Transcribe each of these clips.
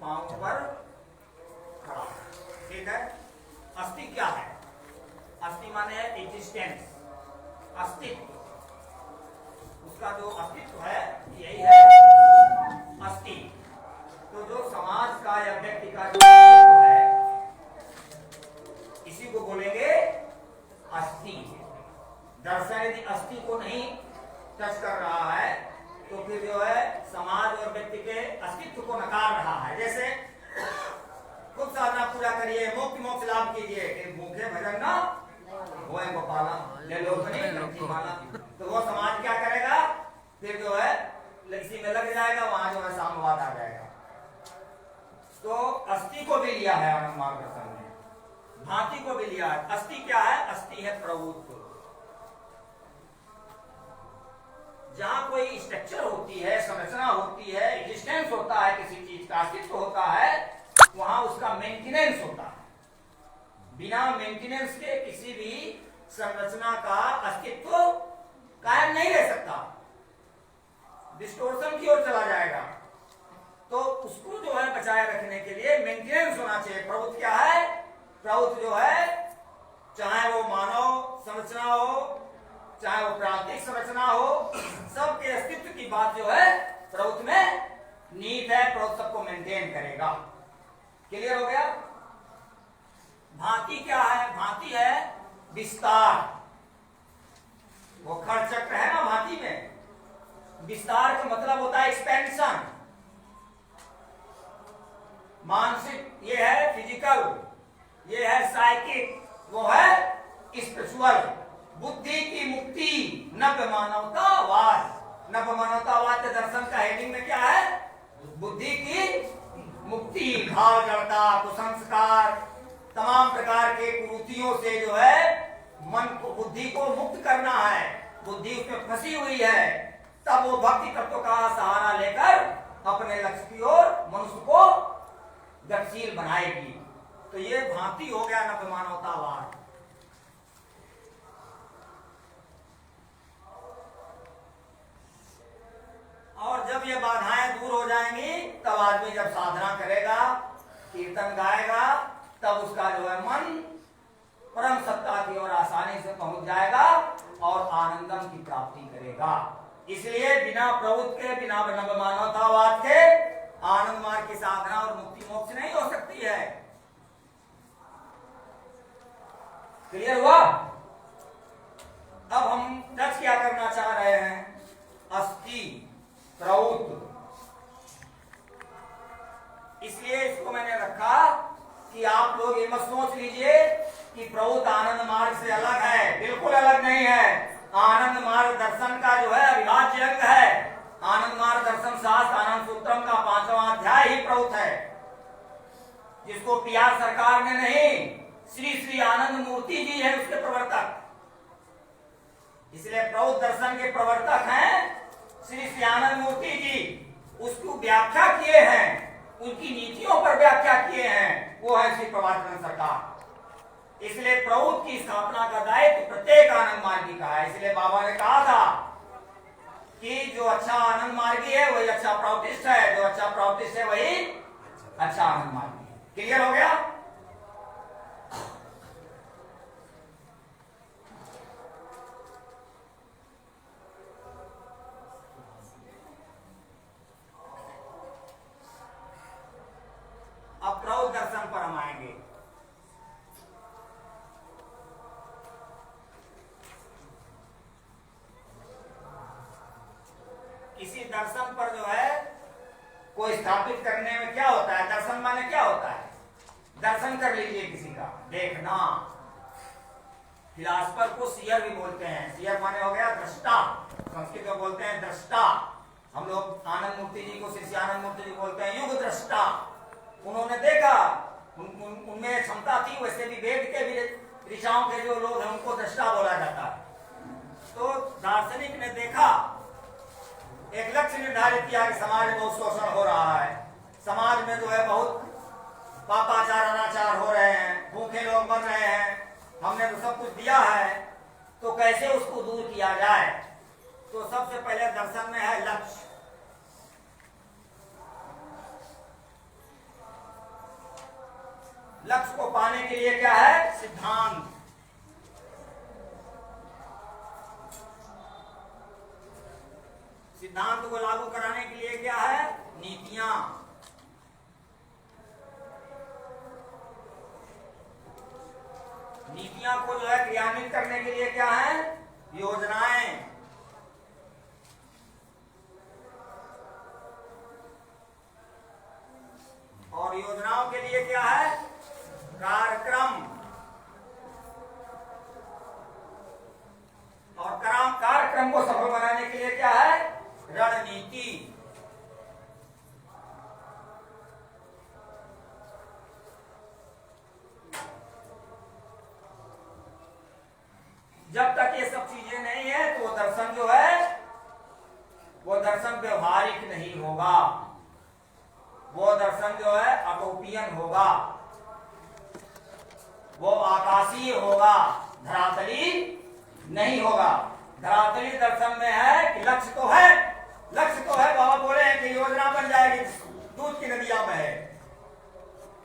पांव पर खड़ा। ठीक है, अस्थि क्या है? अस्थि माने एग्जिस्टेंस, अस्तित्व। उसका जो अस्तित्व है यही है अस्थि। तो जो समाज का या व्यक्ति का जो अस्तित्व है इसी को बोलेंगे अस्थि। दर्शन यदि अस्थि को नहीं टच कर रहा है तो फिर जो है समाज और व्यक्ति के अस्तित्व को नकार रहा है। जैसे खूब साधना पूरा करिए, मुक्ति मोक्ष लाभ कीजिए, भूखे भजन ना होए गोपाला, ले लोग नहीं लक्ष्मी माला। तो वो समाज क्या करेगा? फिर जो है इसी में लग जाएगा, वहां जो है साम्यवाद आ जाएगा। तो अस्थि को भी लिया है आनंद मार्ग दर्शन ने, भांति को भी लिया है। अस्थि क्या है? अस्थि है प्रभुत्व। जहां कोई स्ट्रक्चर होती है, संरचना होती है, एग्जिस्टेंस होता है, किसी चीज का अस्तित्व होता है, वहां उसका मेंटेनेंस होता है। बिना मेंटेनेंस के किसी भी संरचना का अस्तित्व कायम नहीं रह सकता, डिस्टोर्शन की ओर चला जाएगा। तो उसको जो है बचाए रखने के लिए मेंटेनेंस होना चाहिए। प्रभुत्व क्या है? प्रभुत्व जो है चाहे वो मानव संरचना हो, चाहे वो प्राकृतिक संरचना हो, सबके अस्तित्व की बात जो है प्रभुत्व में नीत है। प्रभुत्व सबको मेंटेन करेगा। क्लियर हो गया? भांति क्या है? भांति है विस्तार। वो खड़ चक्र है ना भांति में, विस्तार का मतलब होता है एक्सपेंशन। मानसिक ये है फिजिकल, ये है साइकिक, वो है स्पिरिचुअल। बुद्धि की मुक्ति, नव मानवतावाद। नव मानवतावाद के दर्शन का हेडिंग में क्या है? बुद्धि की मुक्ति। भाव जड़ता, कुसंस्कार, तमाम प्रकार के कुरीतियों से जो है मन को, बुद्धि को मुक्त करना है। बुद्धि उसमें फंसी हुई है, तब वो भक्ति तत्व का सहारा लेकर अपने लक्ष्य की ओर मनुष्य को गतिशील बनाएगी। तो ये भांति हो गया नव मानवतावाद। और जब ये बाधाएं दूर हो जाएंगी तब आदमी जब साधना करेगा, कीर्तन गाएगा, तब उसका जो है मन परम सत्ता की ओर आसानी से पहुंच जाएगा और आनंदम की प्राप्ति करेगा। इसलिए बिना प्रभुत्व के, बिना नव मानवतावाद के आनंद मार्ग की साधना और मुक्ति मोक्ष नहीं हो सकती है। क्लियर हुआ? अब हम टच क्या करना चाह रहे हैं? अस्थि, प्रभुत्व। इसलिए इसको मैंने रखा कि आप लोग ये मत सोच लीजिए कि प्रभुत्व आनंद मार्ग से अलग है। बिल्कुल अलग नहीं है। आनंद मार्ग दर्शन का जो है अविभाज्य अंग है। आनंद मार्ग दर्शन शास्त्र आनंद सूत्रम का 5वां अध्याय ही प्रभुत्व है, जिसको PR सरकार ने नहीं, श्री श्री आनंद मूर्ति जी है उसके प्रवर्तक। इसलिए प्रभुत्व दर्शन के प्रवर्तक हैं श्री श्री आनंद मूर्ति जी। उसकी व्याख्या किए हैं, उनकी नीतियों पर व्याख्या किए हैं, वो है श्री प्रवर्तन सरकार। इसलिए प्रभुत्व की स्थापना का दायित्व प्रत्येक आनंद मार्गी का है। इसलिए बाबा ने कहा था कि जो अच्छा आनंद मार्गी है वही अच्छा प्रावतिष्ठ है, जो अच्छा प्रावतिष्ठ है वही अच्छा आनंद मार्गी है। क्लियर हो गया? अब प्रभुत्व दर्शन पर हम आएंगे। किसी दर्शन पर जो है कोई स्थापित करने में क्या होता है? दर्शन माने क्या होता है? दर्शन कर लीजिए किसी का, देखना। फिलासफर को सीयर भी बोलते हैं। सीयर माने हो गया दृष्टा, संस्कृत में बोलते हैं दृष्टा। हम लोग आनंद मूर्ति जी को श्री आनंद मूर्ति जी बोलते हैं युग दृष्टा। उन्होंने देखा, उनमें क्षमता थी। वैसे भी वेद के भी ऋषाओं के जो लोग हैं उनको दृष्टा बोला जाता है। तो दार्शनिक ने देखा, एक लक्ष्य निर्धारित किया कि समाज में बहुत शोषण हो रहा है, समाज में जो है बहुत पापाचार अनाचार हो रहे हैं, भूखे लोग मर रहे हैं, हमने तो सब कुछ दिया है, तो कैसे उसको दूर किया जाए? तो सबसे पहले दर्शन में है लक्ष्य। लक्ष्य को पाने के लिए क्या है? सिद्धांत। सिद्धांत को लागू कराने के लिए क्या है? नीतियां। नीतियां को जो है क्रियान्वित करने के लिए क्या है? योजनाएं। और योजनाओं के लिए क्या है? कार्यक्रम। और कार्यक्रम को सफल बनाने के लिए क्या है? रणनीति। जब तक ये सब चीजें नहीं है तो वो दर्शन जो है वो दर्शन व्यवहारिक नहीं होगा, वो दर्शन जो है अटोपियन होगा, वो आकाशीय होगा, धरातली नहीं होगा। धरातली दर्शन में है कि लक्ष्य तो है, लक्ष्य तो है। बाबा बोले हैं कि योजना बन जाएगी, दूध की नदियां में है,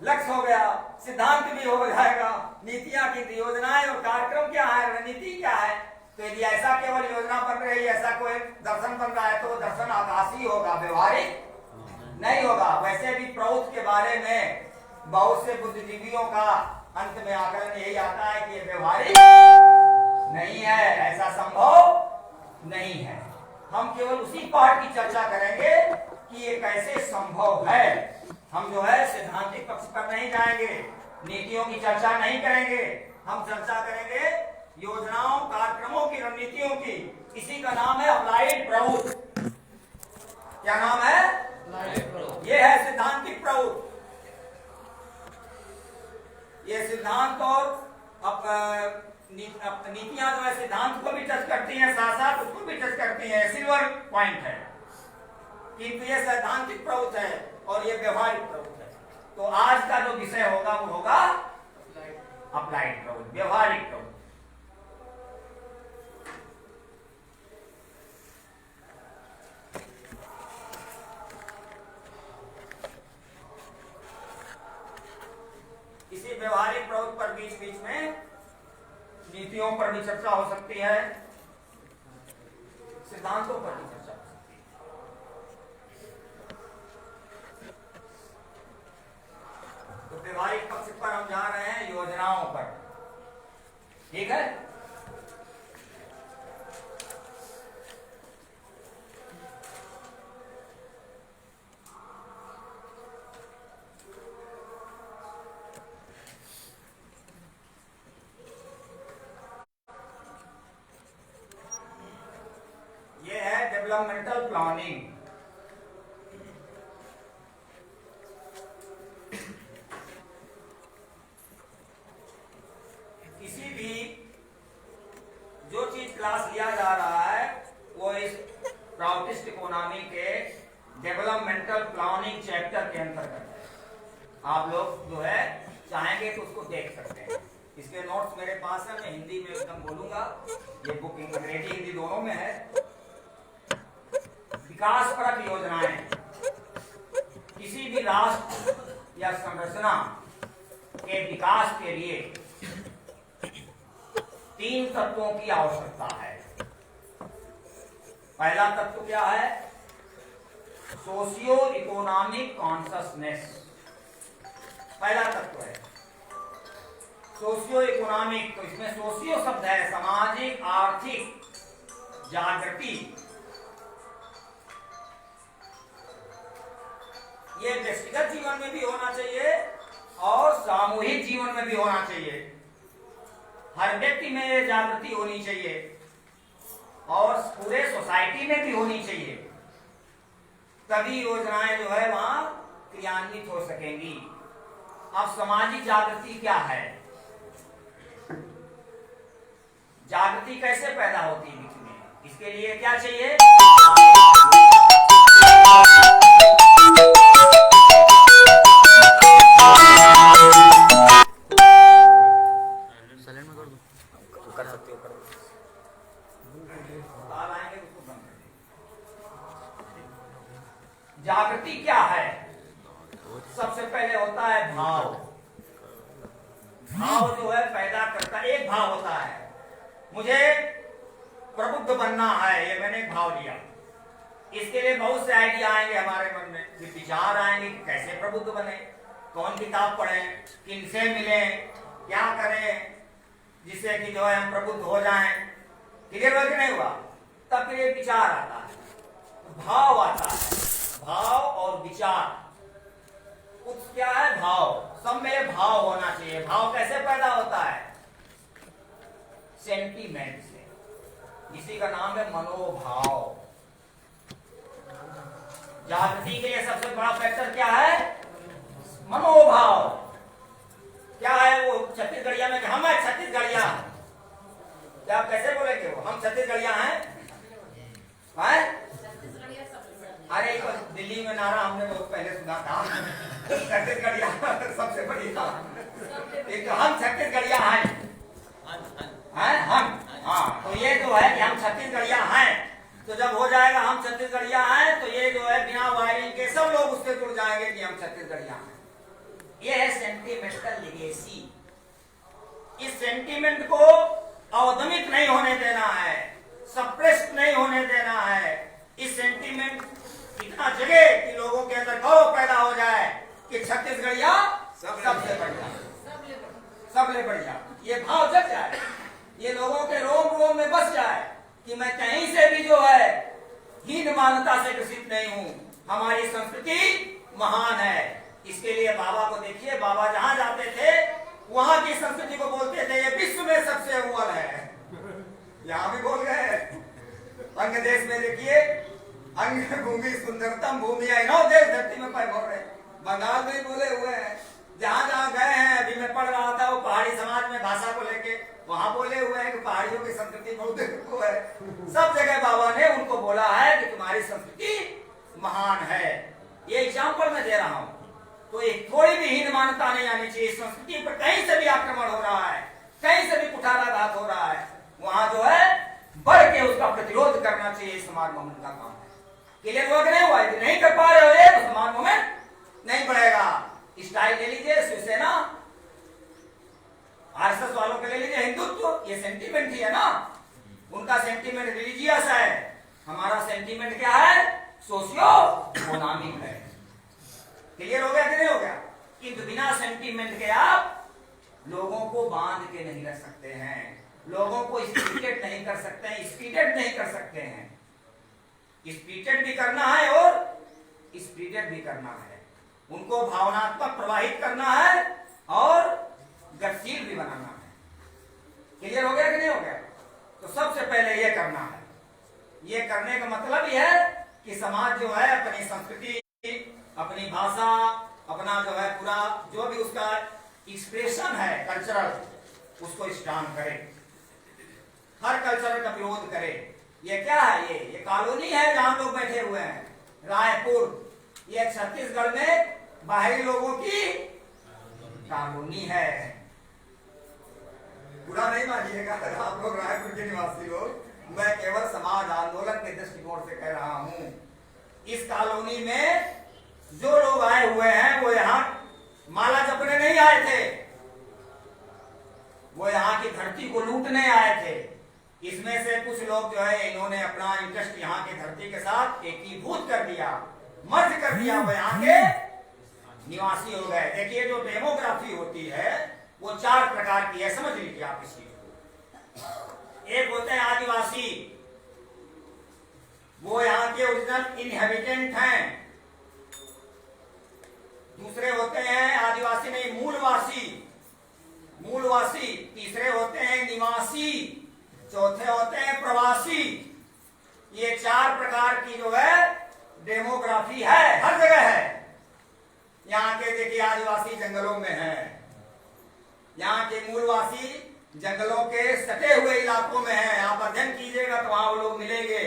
लक्ष्य हो गया, सिद्धांत भी हो जाएगा, नीतियां की योजनाएं और कार्यक्रम क्या है, रणनीति क्या है। तो यदि ऐसा केवल योजना बन रही है, ऐसा कोई दर्शन बन रहा है तो दर्शन आकाशीय होगा, व्यवहारिक नहीं होगा। वैसे भी प्रौद्ध के बारे में बहुत से बुद्धिजीवियों का अंत में आकलन यही आता है कि ये व्यवहारिक नहीं है, ऐसा संभव नहीं है। हम केवल उसी पाठ की चर्चा करेंगे कि ये कैसे संभव है। हम जो है सिद्धांतिक पक्ष पर नहीं जाएंगे, नीतियों की चर्चा नहीं करेंगे, हम चर्चा करेंगे योजनाओं, कार्यक्रमों की, रणनीतियों की। इसी का नाम है अप्लाइड प्रौद्ध। क्या नाम है? ये है सिद्धांतिक प्रौद्ध। ये सिद्धांत और नीतियां जो है सिद्धांत को भी टच करती हैं, साथ साथ उसको भी टच करती हैं। सिल्वर पॉइंट है किंतु ये सैद्धांतिक प्रवृत्ति है और ये व्यवहारिक प्रवृत्ति है। तो आज का जो विषय होगा वो होगा अप्लाइड प्रवृत्ति, व्यवहारिक प्रवृत्ति। इसी व्यवहारिक प्रवृत्ति पर बीच बीच में नीतियों पर भी चर्चा हो सकती है, सिद्धांतों पर भी चर्चा हो सकती है। तो व्यवहारिक पक्ष पर हम जा रहे हैं योजनाओं पर, ठीक है। Developmental planning. किसी भी जो चीज क्लास लिया जा रहा है वो इस प्राउटिस्ट इकोनॉमी के डेवलपमेंटल प्लानिंग चैप्टर के अंतर्गत है। आप लोग जो है चाहेंगे तो उसको देख सकते हैं। इसके नोट्स मेरे पास है, मैं हिंदी में एकदम बोलूंगा। ये बुक अंग्रेजी हिंदी दोनों में है। विकासपरक योजनाएं किसी भी राष्ट्र या संरचना के विकास के लिए 3 तत्वों की आवश्यकता है। पहला तत्व क्या है? Socio economic consciousness. पहला तत्व है सोशियो इकोनॉमिक। तो इसमें सोशियो शब्द है सामाजिक आर्थिक जागृति। ये व्यक्तिगत जीवन में भी होना चाहिए और सामूहिक जीवन में भी होना चाहिए। हर व्यक्ति में ये जागृति होनी चाहिए और पूरे सोसाइटी में भी होनी चाहिए, तभी योजनाएं जो है वहां क्रियान्वित हो सकेंगी। अब सामाजिक जागृति क्या है? जागृति कैसे पैदा होती है बीच में? इसके लिए क्या चाहिए? कर सकते हो, कर जागृति क्या है? सबसे पहले होता है भाव। भाव जो है पैदा करता, एक भाव होता है मुझे प्रबुद्ध बनना है, ये मैंने एक भाव लिया। इसके लिए बहुत से आइडिया आएंगे हमारे मन में, विचार आएंगे कि कैसे प्रबुद्ध बने, कौन किताब पढ़ें, किनसे मिलें, क्या करें जिससे कि जो है हम प्रबुद्ध हो जाएं। क्लियर हुआ कि नहीं हुआ? तब फिर एक विचार आता है, भाव आता है, भाव और विचार। कुछ क्या है? भाव। सब में भाव होना चाहिए। भाव कैसे पैदा होता है? सेंटीमेंट से। इसी का नाम है मनोभाव। जागृति के लिए सबसे बड़ा फैक्टर क्या है? मनोभाव। क्या है वो? छत्तीसगढ़िया में हम है छत्तीसगढ़िया। क्या आप कैसे बोलेंगे वो? हम छत्तीसगढ़िया हैं? अरे दिल्ली में नारा हमने बहुत पहले सुना था, छत्तीसगढ़िया सबसे बड़ी था। एक तो हम छत्तीसगढ़िया हैं, हम। हाँ, तो ये जो है कि हम छत्तीसगढ़िया हैं, तो जब हो जाएगा हम छत्तीसगढ़िया हैं, तो ये जो है बिना वायरिंग के सब लोग उससे जुड़ जाएंगे कि हम छत्तीसगढ़िया हैं। ये है सेंटिमेंटल लिगेसी। इस सेंटिमेंट को अवदमित नहीं होने देना है, सप्रेस्ड नहीं होने देना है। इस सेंटिमेंट इतना जगे कि लोगों के अंदर गौरव पैदा हो जाए कि छत्तीसगढ़िया सबसे बढ़िया, सबले बढ़िया। ये भाव जग जाए, ये लोगों के रोम रोम में बस जाए कि मैं कहीं से भी जो है हीन मान्यता से ग्रसित नहीं हूं, हमारी संस्कृति महान है। इसके लिए बाबा को देखिए, बाबा जहां जाते थे वहां की संस्कृति को बोलते थे ये विश्व में सबसे अव्वल है। यहाँ भी बोल गए। अंग देश में देखिए, अंग भूमि सुंदरतम भूमि है, नौ देश धरती में बोल रहे, बंगाल में बोले हुए हैं। जहां जहां गए हैं, अभी मैं पढ़ रहा था वो पहाड़ी समाज में भाषा को लेके, वहां बोले हुए हैं कि पहाड़ियों की संस्कृति बहुत है। सब जगह बाबा ने उनको बोला है कि तुम्हारी संस्कृति महान है। ये एग्जाम्पल मैं दे रहा हूं। तो एक थोड़ी भी हीन मान्यता नहीं आनी चाहिए। संस्कृति पर कहीं से भी आक्रमण हो रहा है, कहीं से भी कुठाराघात हो रहा है, वहां जो है बढ़ के उसका प्रतिरोध करना चाहिए। समाज मूवमेंट का काम है। क्लियर हुआ कि नहीं हुआ? यदि नहीं कर पा रहे हो ये, तो समाज मूवमेंट नहीं बढ़ेगा। स्टाइल ले लीजिए शिवसेना, आरएसएस वालों के ले लीजिए हिंदुत्व, ये सेंटीमेंट ही है ना। उनका सेंटीमेंट रिलीजियस है, हमारा सेंटीमेंट क्या है? सोशियो इकोनॉमिक है। क्लियर हो गया कि नहीं हो गया? किंतु बिना सेंटीमेंट के आप लोगों को बांध के नहीं रख सकते हैं, लोगों को स्पिरिटेड नहीं कर सकते हैं, स्पिरिटेड नहीं कर सकते हैं। स्पिरिटेड भी करना है और स्पिरिटेड भी करना है। उनको भावनात्मक प्रवाहित करना है और गतिशील भी बनाना है। क्लियर हो गया कि नहीं हो गया? तो सबसे पहले ये करना है। ये करने का मतलब यह है कि समाज जो है अपनी संस्कृति, अपनी भाषा, अपना जो है पूरा जो भी उसका एक्सप्रेशन है कल्चरल, उसको स्ट्रांग करे, हर कल्चर का विरोध करे। ये क्या है? ये कॉलोनी है जहां लोग बैठे हुए हैं, रायपुर। ये छत्तीसगढ़ में बाहरी लोगों की कॉलोनी है। बुरा नहीं मानिएगा आप लोग रायपुर के निवासी लोग, मैं केवल समाज आंदोलन के दृष्टिकोण से कह रहा हूं। इस कॉलोनी में जो लोग आए हुए हैं वो यहाँ माला जपने नहीं आए थे, वो यहाँ की धरती को लूटने आए थे। इसमें से कुछ लोग जो है इन्होंने अपना इंटरेस्ट यहाँ की धरती के साथ एकीभूत कर दिया, मर्ज कर दिया, वो यहाँ के निवासी हो गए। देखिए जो डेमोग्राफी होती है वो 4 प्रकार की है, समझ लीजिए आप इस चीज को। एक होते हैं आदिवासी, वो यहाँ के ओरिजिनल इनहेबिटेंट हैं। दूसरे होते हैं आदिवासी नहीं मूलवासी, मूलवासी। तीसरे होते हैं निवासी, चौथे होते हैं प्रवासी। ये 4 प्रकार की जो है डेमोग्राफी है, हर जगह है। यहाँ के देखिए आदिवासी जंगलों में है, यहाँ के मूलवासी जंगलों के सटे हुए इलाकों में है। आप अध्ययन कीजिएगा तो वहां वो लोग मिलेंगे।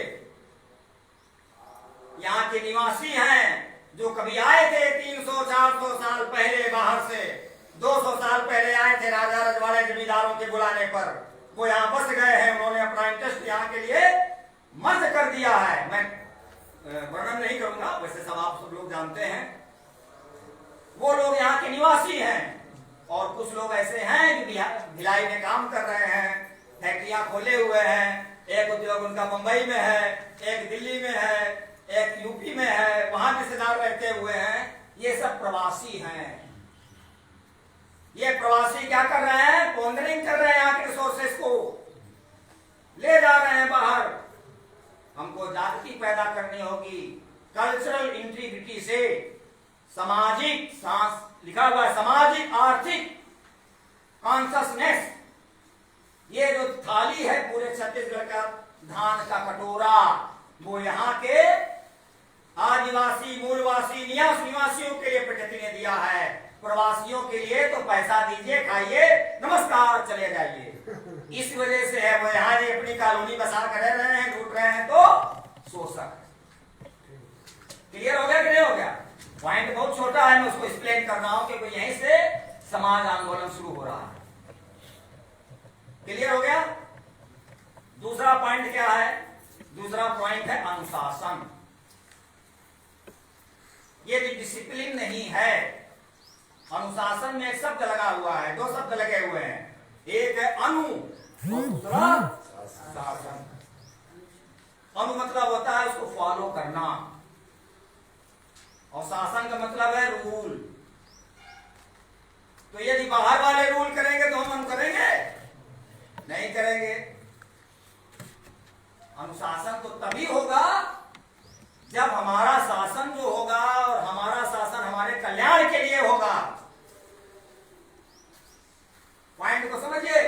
यहाँ के निवासी हैं जो कभी आए थे 300-400 साल पहले बाहर से, 200 साल पहले आए थे राजा रजवाड़े जमींदारों के बुलाने पर, वो यहाँ बस गए हैं। उन्होंने अपना इंटरेस्ट यहाँ के लिए मर्ज कर दिया है। मैं वर्णन नहीं करूंगा, वैसे सब आप सब लोग जानते हैं। वो लोग यहाँ के निवासी हैं। और कुछ लोग ऐसे हैं जो भिलाई में काम कर रहे हैं, फैक्ट्रियां खोले हुए हैं। एक उद्योग उनका मुंबई में है, एक दिल्ली में है, एक यूपी में है, वहां रिश्तेदार रहते हुए हैं। ये सब प्रवासी हैं। ये प्रवासी क्या कर रहे हैं? पॉन्डरिंग कर रहे हैं, यहाँ के रिसोर्सेस को ले जा रहे हैं बाहर। हमको जागृति पैदा करनी होगी कल्चरल इंटीग्रिटी से। सामाजिक लिखा हुआ है, सामाजिक आर्थिक कॉन्शसनेस। ये जो थाली है पूरे छत्तीसगढ़ का, धान का कटोरा, वो यहाँ के आदिवासी, मूलवासी, निवासियों के लिए प्रकृति ने दिया है। प्रवासियों के लिए तो पैसा दीजिए, खाइए, नमस्कार, चले जाइए। इस वजह से है वो यहाँ अपनी कॉलोनी बसा कर रह रहे हैं, लूट रहे हैं, तो शोषक। क्लियर हो गया कि नहीं हो गया? पॉइंट बहुत छोटा है, मैं उसको एक्सप्लेन कर रहा हूं क्योंकि यहीं से समाज आंदोलन शुरू हो रहा है। क्लियर हो गया? दूसरा पॉइंट क्या है? दूसरा पॉइंट है अनुशासन। ये डिसिप्लिन नहीं है। अनुशासन में एक शब्द लगा हुआ है, दो शब्द लगे हुए हैं, एक है अनु और दूसरा शासन। अनु मतलब होता है उसको फॉलो करना, और शासन का मतलब है रूल। तो यदि बाहर वाले रूल करेंगे तो हम करेंगे नहीं करेंगे। अनुशासन तो तभी होगा जब हमारा शासन जो होगा, और हमारा शासन हमारे कल्याण के लिए होगा। पॉइंट को समझिए।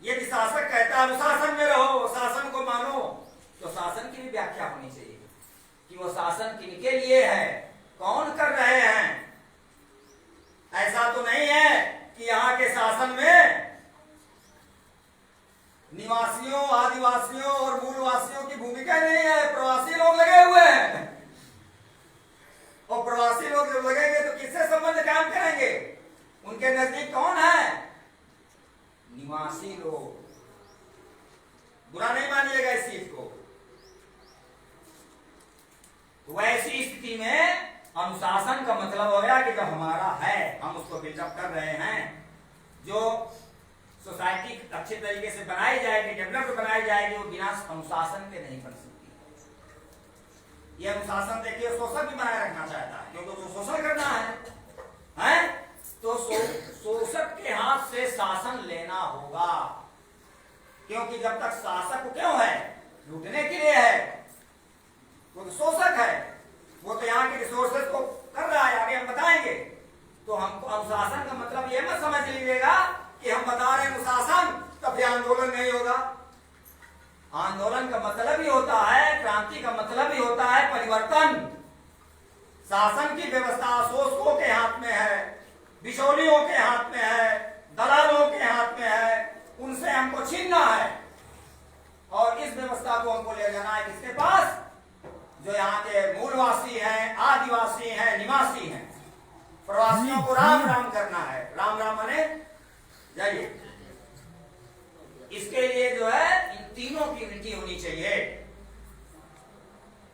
यदि शासक कहता है अनुशासन में रहो, शासन को मानो, तो शासन की भी व्याख्या होनी चाहिए कि वो शासन किनके लिए है, कौन कर रहे हैं। ऐसा तो नहीं है कि यहाँ के शासन में निवासियों, आदिवासियों और मूलवासियों की भूमिका नहीं है, प्रवासी लोग लगे हुए हैं। और प्रवासी लोग जब लगेंगे तो किससे संबंध काम करेंगे? उनके नजदीक कौन है? निवासी लोग। बुरा नहीं मानिएगा इस चीज को। तो वैसी स्थिति में अनुशासन का मतलब हो गया कि जब हमारा है, हम उसको बिल्डअप कर रहे हैं, जो सोसाइटी अच्छे तरीके से बनाई जाएगी, डेवलप्ड बनाई जाएगी, वो बिना अनुशासन के नहीं बन सकती। ये अनुशासन देखिए शोषक भी बनाए रखना चाहता है, क्योंकि जो शोषण करना है तो शोषक के हाथ से शासन लेना होगा। क्योंकि जब तक शासक क्यों है? लूटने के लिए है। वो तो शोषक है, वो तो यहाँ के रिसोर्सेज को कर रहा है, आगे हम बताएंगे। तो हमको अनुशासन का मतलब ये मत समझ लीजिएगा कि हम बता रहे हैं अनुशासन तो फिर आंदोलन नहीं होगा। आंदोलन का मतलब ही होता है, क्रांति का मतलब ही होता है परिवर्तन। शासन की व्यवस्था शोषकों के हाथ में है, बिचौलियों के हाथ में है, दलालों के हाथ में है, उनसे हमको छीनना है। और इस व्यवस्था को हमको ले जाना है किसके पास? जो यहाँ के मूलवासी हैं, आदिवासी हैं, निवासी हैं। प्रवासियों को राम राम करना है। राम राम माने जाइए। इसके लिए जो है इन तीनों की यूनिटी होनी चाहिए।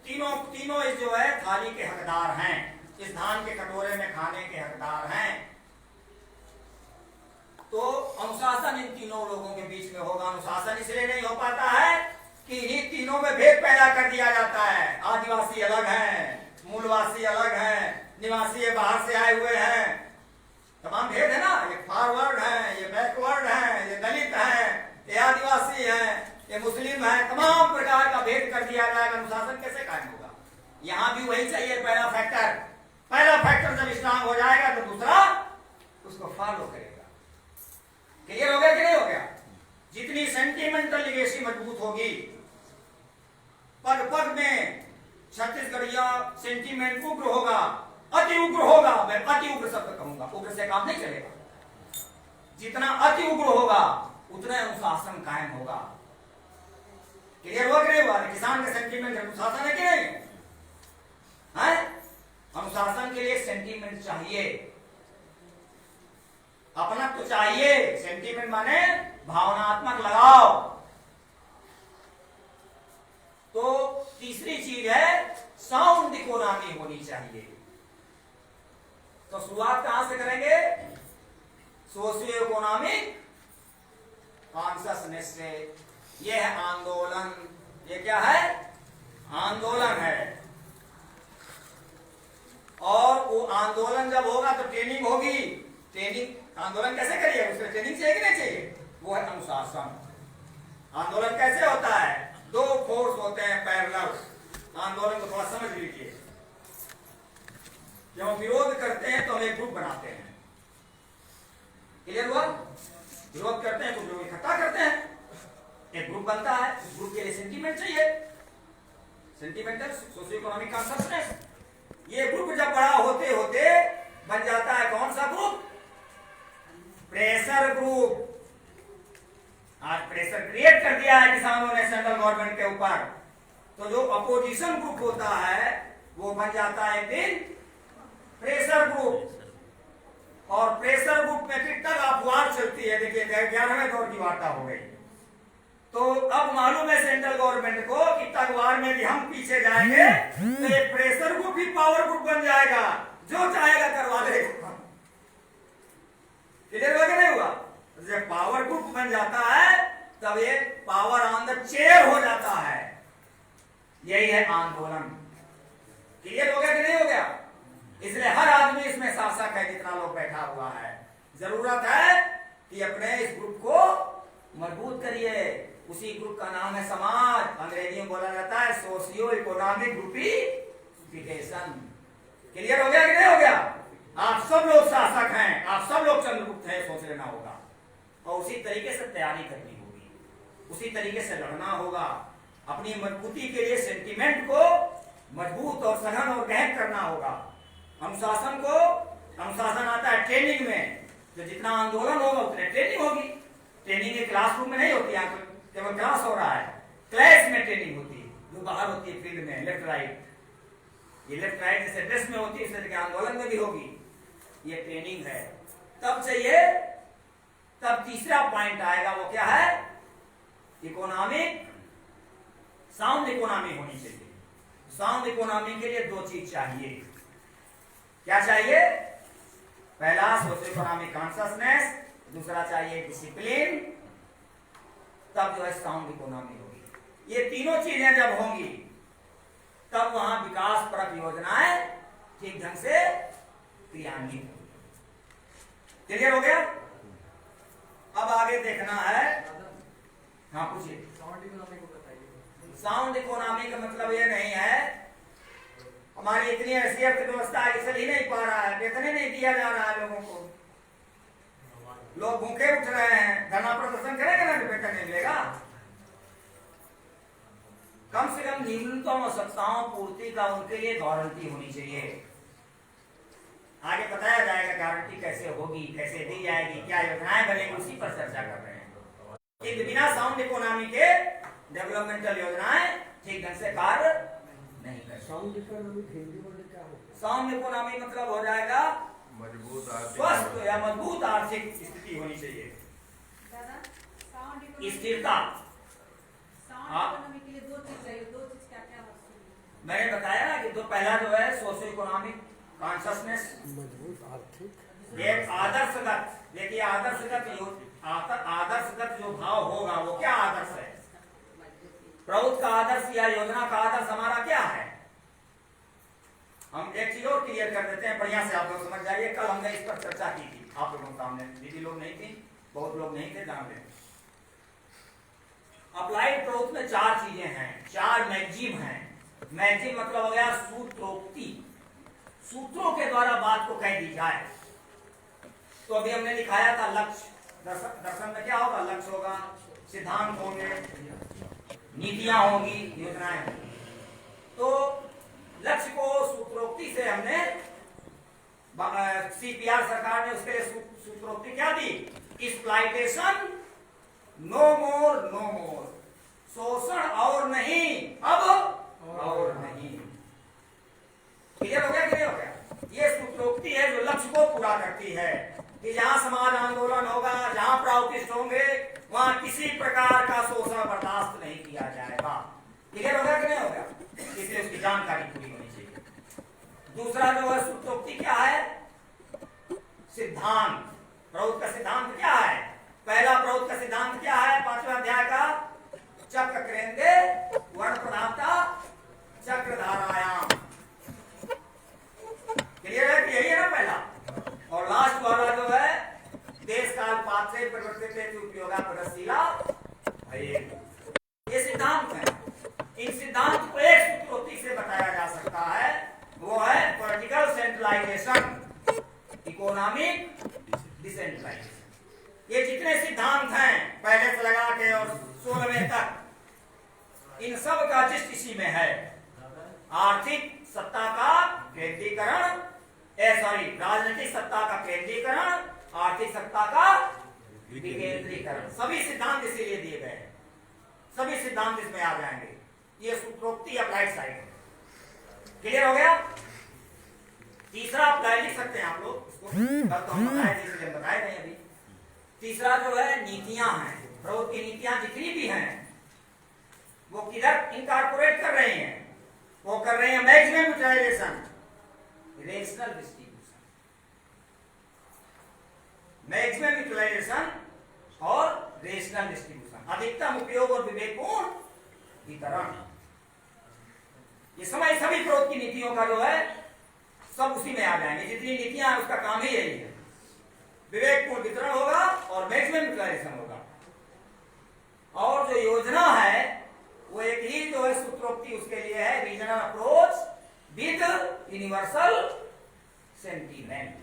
तीनों इस जो है थाली के हकदार हैं, इस धान के कटोरे में खाने के हकदार हैं। तो अनुशासन इन तीनों लोगों के बीच में होगा। अनुशासन इसलिए नहीं हो पाता है कि इन्हीं तीनों में भेद पैदा कर दिया जाता है। आदिवासी अलग हैं, मूलवासी अलग हैं, निवासी बाहर से आए हुए हैं, तमाम भेद है ना। ये फॉरवर्ड है, ये बैकवर्ड है, ये दलित है, ये आदिवासी है, ये मुस्लिम है, तमाम प्रकार का भेद कर दिया जाएगा। अनुशासन कैसे कायम होगा? यहाँ भी वही चाहिए पहला फैक्टर जब स्ट्रांग हो जाएगा तो दूसरा उसको फॉलो करेगा। क्लियर हो गया कि नहीं हो गया? जितनी सेंटिमेंटल लिगेसी मजबूत होगी, पद पद में छत्तीसगढ़िया सेंटीमेंट उग्र होगा, अति उग्र होगा। मैं अति उग्र शब्द कहूंगा, उग्र से काम नहीं चलेगा। जितना अति उग्र होगा उतना अनुशासन कायम होगा। क्लियर हुआ कि नहीं हुआ? किसान का सेंटीमेंट अनुशासन है कि नहीं है? अनुशासन के लिए सेंटीमेंट चाहिए, अपना तो चाहिए। सेंटीमेंट माने भावनात्मक लगाव। तो तीसरी चीज है साउंड इकोनॉमी होनी चाहिए। तो शुरुआत कहां से करेंगे? सोशियो इकोनॉमिक कॉन्शसनेस से। ये है आंदोलन। ये क्या है? आंदोलन है। और वो आंदोलन जब होगा तो ट्रेनिंग होगी। ट्रेनिंग, आंदोलन कैसे करिए? उसमें ट्रेनिंग चाहिए कि नहीं चाहिए? वो है अनुशासन। आंदोलन कैसे होता है? दो फोर्स होते हैं पैरेलल। आंदोलन को थोड़ा समझ लीजिए। जब हम विरोध करते हैं तो हम एक ग्रुप बनाते हैं। क्लियर हुआ? विरोध करते हैं तो लोग इकट्ठा करते हैं, एक ग्रुप बनता है। उस ग्रुप के लिए सेंटीमेंट चाहिए, सेंटीमेंटल सोशियो इकोनॉमिक कॉन्शसनेस। ये ग्रुप जब बड़ा होते होते बन जाता है कौन सा ग्रुप? Pressure group. आज प्रेशर क्रिएट कर दिया है किसानों ने सेंट्रल गवर्नमेंट के ऊपर, तो जो अपोजिशन ग्रुप होता है वो बन जाता है एक दिन प्रेशर ग्रुप। और प्रेशर ग्रुप में फिर तक अफवाह चलती है। देखिए 11वें दौर की वार्ता हो गई, तो अब मालूम है सेंट्रल गवर्नमेंट को कि तकवार में भी हम पीछे जाएंगे तो ये प्रेशर ग्रुप ही पावर ग्रुप बन जाएगा, जो चाहेगा करवा देगा। क्लियर हुआ कि नहीं हुआ? जब पावर ग्रुप बन जाता है तब ये पावर ऑन द चेयर हो जाता है। यही है आंदोलन। क्लियर हो गया कि नहीं हो गया? इसलिए हर आदमी इसमें शासक है, जितना लोग बैठा हुआ है। जरूरत है कि अपने इस ग्रुप को मजबूत करिए। उसी ग्रुप का नाम है समाज। अंग्रेजी में बोला जाता है सोशियो इकोनॉमिक ग्रुपिफिकेशन। क्लियर हो गया कि नहीं हो गया? आप सब लोग शासक हैं, आप सब लोग चंद्रगुप्त हैं, सोच लेना होगा। और उसी तरीके से तैयारी करनी होगी, उसी तरीके से लड़ना होगा। अपनी मजबूती के लिए सेंटीमेंट को मजबूत और सघन और गहन करना होगा। अनुशासन को, अनुशासन आता है ट्रेनिंग में। तो जितना आंदोलन होगा उतने ट्रेनिंग होगी। ट्रेनिंग एक क्लासरूम में नहीं होती है, केवल क्लास हो रहा है। क्लास में ट्रेनिंग होती है, जो बाहर होती है फील्ड में, लेफ्ट राइट। ये लेफ्ट राइट जैसे ड्रेस में होती है, इस तरह के आंदोलन में भी होगी। ये ट्रेनिंग है। तब चाहिए, तब तीसरा पॉइंट आएगा, वो क्या है? इकोनॉमिक, साउंड इकोनॉमी होनी चाहिए। साउंड इकोनॉमी के लिए दो चीज चाहिए। क्या चाहिए? पहला सोशियो इकोनॉमिक कॉन्शसनेस, दूसरा चाहिए डिसिप्लिन। तब जो है साउंड इकोनॉमी होगी। ये तीनों चीजें जब होंगी तब वहां विकास परक योजनाएं ठीक ढंग से क्रियान्वित होंगी। क्लियर हो गया? अब आगे देखना है। हाँ पूछिए। साउंड इकोनॉमी को बताइए। साउंड इकोनॉमी का मतलब ये नहीं है हमारी इतनी ऐसी अर्थव्यवस्था है कि चल ही नहीं पा रहा है, वेतन नहीं दिया जा रहा है लोगों को, लोग भूखे उठ रहे हैं, धरना प्रदर्शन करेंगे ना तो वेतन नहीं मिलेगा। कम से कम न्यूनतम आवश्यकताओं पूर्ति का उनके लिए गारंटी होनी चाहिए। आगे बताया जाएगा गारंटी कैसे होगी, कैसे दी जाएगी, क्या योजनाएं बनेगी, उसी पर चर्चा कर रहे हैं। कि बिना साउंड इकोनॉमी के डेवलपमेंटल योजनाएं ठीक ढंग से कार्य नहीं कर। साउंड इकोनॉमी हिंदी में क्या होगा? साउंड इकोनॉमी मतलब हो जाएगा मजबूत स्वस्थ या मजबूत आर्थिक स्थिति होनी चाहिए, स्थिरता। इकोनॉमी के लिए दो चीज चाहिए। दो चीज क्या क्या है? मैंने बताया ना कि पहला जो है सोशियो इकोनॉमिक कॉन्शसनेस, मजबूत आर्थिक, एक आदर्शगत। देखिए आदर्शगत जो भाव होगा वो क्या आदर्श है? प्रभुत्व का आदर्श या योजना का आदर्श हमारा क्या है? हम एक चीज और क्लियर कर देते हैं, बढ़िया से आप लोग समझ जाइए। कल हमने इस पर चर्चा की थी आप लोगों के सामने, दीदी लोग नहीं थी, बहुत लोग नहीं थे, जान लें। अप्लाइड प्रभुत्व में चार चीजें हैं, चार मैगजीम हैं। मैगजीम मतलब हो गया सूत्रोक्ति, सूत्रों के द्वारा बात को कह दी जाए। तो अभी हमने दिखाया था लक्ष्य। दर्शन में क्या होगा? लक्ष्य होगा, सिद्धांत होंगे, नीतियां होंगी, योजनाएं होंगी। तो लक्ष्य को सूत्रोक्ति से हमने, सीपीआर सरकार ने उसके लिए सूत्रोक्ति क्या दी? एक्सप्लॉयटेशन नो मोर, नो मोर। शोषण और नहीं, अब और नहीं। क्लियर हो गया कि नहीं हो गया? ये सूत्रोक्ति है जो लक्ष्य को पूरा करती है कि जहां समाज आंदोलन होगा, जहां प्राउटिस्ट होंगे, वहां किसी प्रकार का शोषण बर्दाश्त नहीं किया जाएगा। क्लियर हो गया कि नहीं हो गया? इसलिए उसकी जानकारी पूरी होनी चाहिए। दूसरा जो है सूत्रोक्ति क्या है? सिद्धांत, प्रौद्ध का सिद्धांत क्या है? पहला प्रौद्ध का सिद्धांत क्या है? 5वें अध्याय का चक्र केंद्रे वर्ण प्रधानता चक्र धारायाम। क्लियर है कि यही है ना पहला? और लास्ट वाला जो है देश काल पात्र परिवर्तित उपयोगा प्रगतिशीला है। ये सिद्धांत है। इन सिद्धांत को एक सूत्रोक्ति से बताया जा सकता है, वो है पॉलिटिकल सेंट्रलाइजेशन, इकोनॉमिक डिसेंट्रलाइजेशन। ये जितने सिद्धांत हैं पहले से लगा के और 16वें तक, इन सब का जिस्ट इसी में है। आर्थिक सत्ता का केंद्रीकरण, राजनीतिक सत्ता का केंद्रीकरण, आर्थिक सत्ता का विकेंद्रीकरण, सभी सिद्धांत इसीलिए दिए गए हैं। सभी सिद्धांत इसमें आ जाएंगे। ये सूत्रोक्ति अप्लाइड साइड है। क्लियर हो गया? तीसरा अप्लाई लिख सकते हैं आप लोग इसको, कल तो हम बताए थे इसलिए बताए नहीं अभी। तीसरा जो है नीतियां हैं, प्रौद्ध की नीतियां जितनी भी हैं वो किधर इनकॉर्पोरेट कर रहे हैं? वो कर रहे हैं maximum utilisation, rational distribution, maximum utilisation और रेशनल डिस्ट्रीब्यूशन, अधिकतम उपयोग और विवेकपूर्ण वितरण। ये समय सभी प्रौद्ध की नीतियों का जो है सब उसी में आ जाएंगे। जितनी नीतियां हैं उसका काम ही यही है, विवेकपूर्ण वितरण होगा और मैक्सिमम यूटिलाइजेशन होगा। और जो योजना है वो एक ही जो है सूत्रोक्ति उसके लिए है, regional approach with universal sentiment.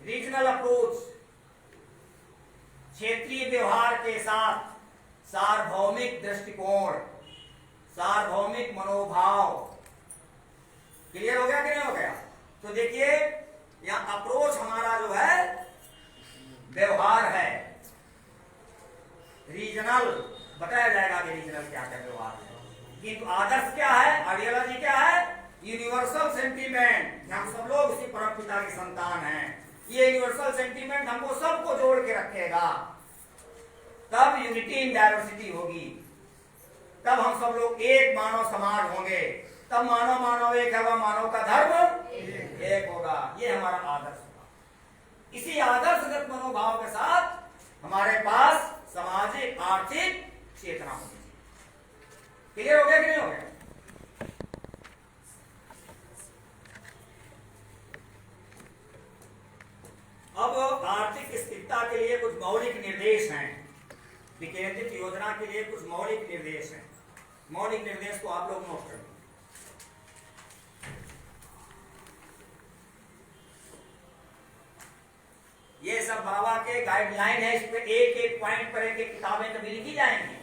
Regional approach क्षेत्रीय व्यवहार के साथ सार्वभौमिक दृष्टिकोण, सार्वभौमिक मनोभाव। क्लियर हो गया कि नहीं हो गया? तो देखिए यहां अप्रोच हमारा जो है व्यवहार है, रीजनल बताया जाएगा कि रीजनल क्या क्या व्यवहार है। किंतु आदर्श क्या है, आइडियोलॉजी क्या है? Universal sentiment. हम सब लोग उसी परम पिता की संतान हैं। ये यूनिवर्सल सेंटीमेंट हमको सबको जोड़ के रखेगा, तब यूनिटी इन डायवर्सिटी होगी, तब हम सब लोग एक मानव समाज होंगे, तब मानव मानव एक है, वह मानव का धर्म एक होगा। ये हमारा आदर्श होगा। इसी आदर्शगत मनोभाव के साथ हमारे पास सामाजिक आर्थिक चेतना होगी। क्लियर हो गया कि नहीं हो गया? अब आर्थिक स्थिरता के लिए कुछ मौलिक निर्देश हैं, विकेंद्रित योजना के लिए कुछ मौलिक निर्देश हैं। मौलिक निर्देश को आप लोग नोट करें। ये सब बाबा के गाइडलाइन है, इस पे एक एक पॉइंट पर एक एक किताबें कभी लिखी जाएंगी।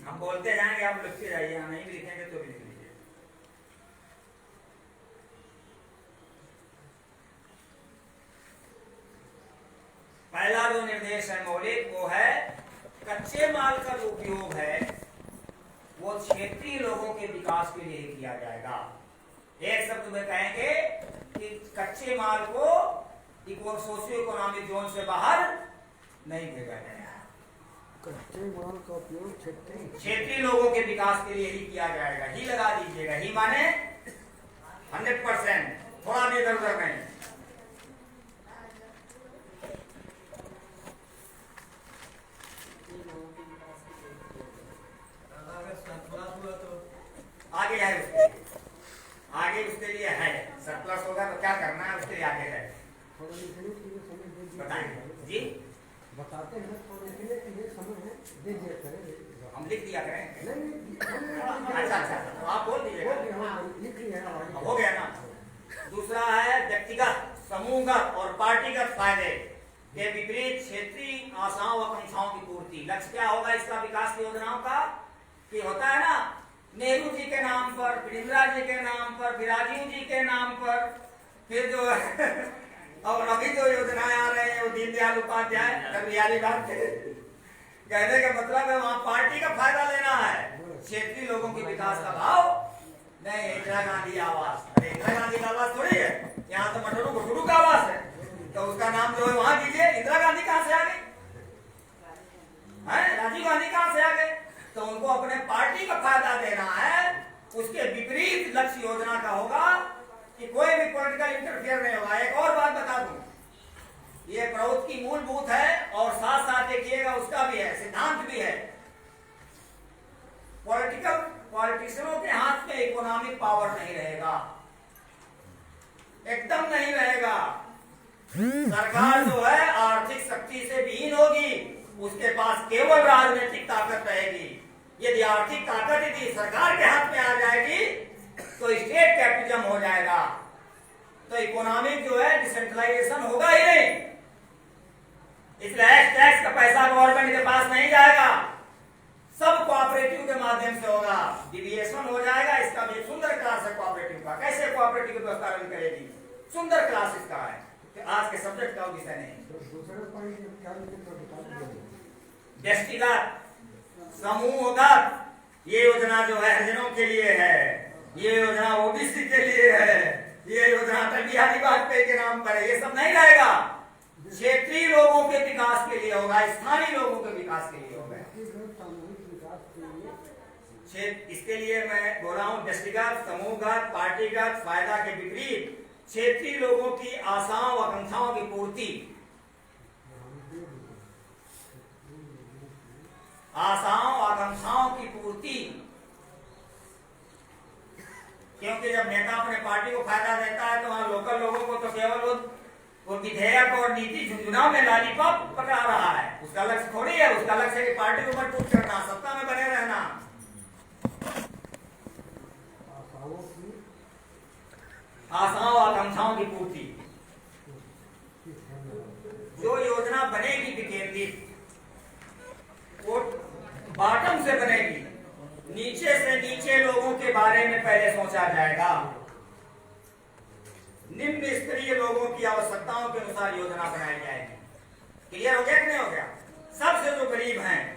हम बोलते जाएंगे, आप लिखते जाइए, हम नहीं भी लिखेंगे तो भी लिख लीजिए। पहला जो निर्देश है मौलिक, वो है कच्चे माल का जो उपयोग है वो क्षेत्रीय लोगों के विकास के लिए किया जाएगा। एक शब्द में कहेंगे कि कच्चे माल को सोशियो इकोनॉमिक जोन से बाहर नहीं भेजा जाएगा। कच्चे माल का उपयोग क्षेत्रीय लोगों के विकास के लिए ही किया जाएगा। ही लगा दीजिएगा, ही माने 100%, थोड़ा भी इधर उधर नहीं। आगे है उसके लिए, आगे उसके लिए है, सरप्लस होगा तो क्या करना है उसके लिए आगे है। बताएंगे जी, बताते हैं थोड़े के लिए कि ये समय है, दे दिया करें, हम लिख दिया करें। नहीं अच्छा तो आप बोल दीजिएगा, लिख लिया हो गया ना। दूसरा है व्यक्तिगत, समूहगत और पार्टीगत फायदे के विपरीत क्षेत्रीय आशाओं व आकांक्षाओं की पूर्ति। लक्ष्य क्या होगा इसका, विकास की योजनाओं का? कि होता है ना नेहरू जी के नाम पर, फिर इंदिरा जी के नाम पर, फिर राजीव जी के नाम पर, फिर जो और अभी जो योजनाएं आ रही है वो दीनदयाल उपाध्याय बिहारी बात कहने का मतलब है वहाँ पार्टी का फायदा लेना है, क्षेत्रीय लोगों के विकास का भाव नहीं। इंदिरा गांधी आवास, अरे इंदिरा गांधी का आवास थोड़ी है, यहाँ तो मटरू गुटरू का आवास है, तो उसका नाम जो है वहां दीजिए। इंदिरा गांधी कहाँ से आ गई है, राजीव गांधी कहाँ से आ गए? तो उनको अपने पार्टी का फायदा देना है, उसके विपरीत लक्ष्य योजना का होगा कि कोई भी पॉलिटिकल इंटरफेयर नहीं होगा। एक और बात बता दूं, ये प्रवृत्ति की मूलभूत है और साथ साथ देखिएगा उसका भी है, सिद्धांत भी है। पॉलिटिशियनों के हाथ में इकोनॉमिक पावर नहीं रहेगा, एकदम नहीं रहेगा। सरकार जो है आर्थिक शक्ति से विहीन होगी, उसके पास केवल राजनीतिक ताकत रहेगी। यदि आर्थिक ताकत यदि सरकार के हाथ में आ जाएगी तो स्टेट कैपिटलिज्म हो जाएगा, तो इकोनॉमिक जो है डिसेंट्रलाइजेशन होगा ही नहीं। इसलिए टैक्स का पैसा गवर्नमेंट के पास नहीं जाएगा, सब कोऑपरेटिव के माध्यम से होगा, डिविएशन हो जाएगा। इसका भी एक सुंदर क्लास है कोऑपरेटिव का, कैसे कोऑपरेटिव की व्यवस्था करेगी, सुंदर क्लास इसका है, आज के सब्जेक्ट का विषय नहीं। दूसरा पॉइंट क्या लिखे तो बता दीजिए। व्यक्तिगत समूहगत ये योजना जो है हरिजनों के लिए है, ये योजना ओबीसी के लिए है, ये योजना अटल बिहारी वाजपेयी के नाम पर है, ये सब नहीं रहेगा। क्षेत्रीय लोगों के विकास के लिए होगा, स्थानीय लोगों के विकास के लिए होगा। इसके लिए मैं बोल रहा हूँ व्यक्तिगत समूहगत पार्टीगत फायदा के विपरीत क्षेत्रीय लोगों की आशाओं आकांक्षाओं की पूर्ति, आशाओं आकांक्षाओं की पूर्ति। क्योंकि जब नेता अपने पार्टी को फायदा देता है तो वहां लोकल लोगों को तो केवल वो विधेयक और नीति झुंझुना में लॉलीपॉप पकड़ा रहा है, उसका लक्ष्य थोड़ी है। उसका लक्ष्य है कि पार्टी को मजबूत करना, सत्ता में बने रहना। आशाओं आकांक्षाओं की पूर्ति, जो योजना बनेगी विकेंद्रित, वो बॉटम से बनेगी, नीचे से नीचे लोगों के बारे में पहले सोचा जाएगा, निम्न स्तरीय लोगों की आवश्यकताओं के अनुसार योजना बनाई जाएगी। क्लियर हो गया कि नहीं हो गया? सबसे जो गरीब हैं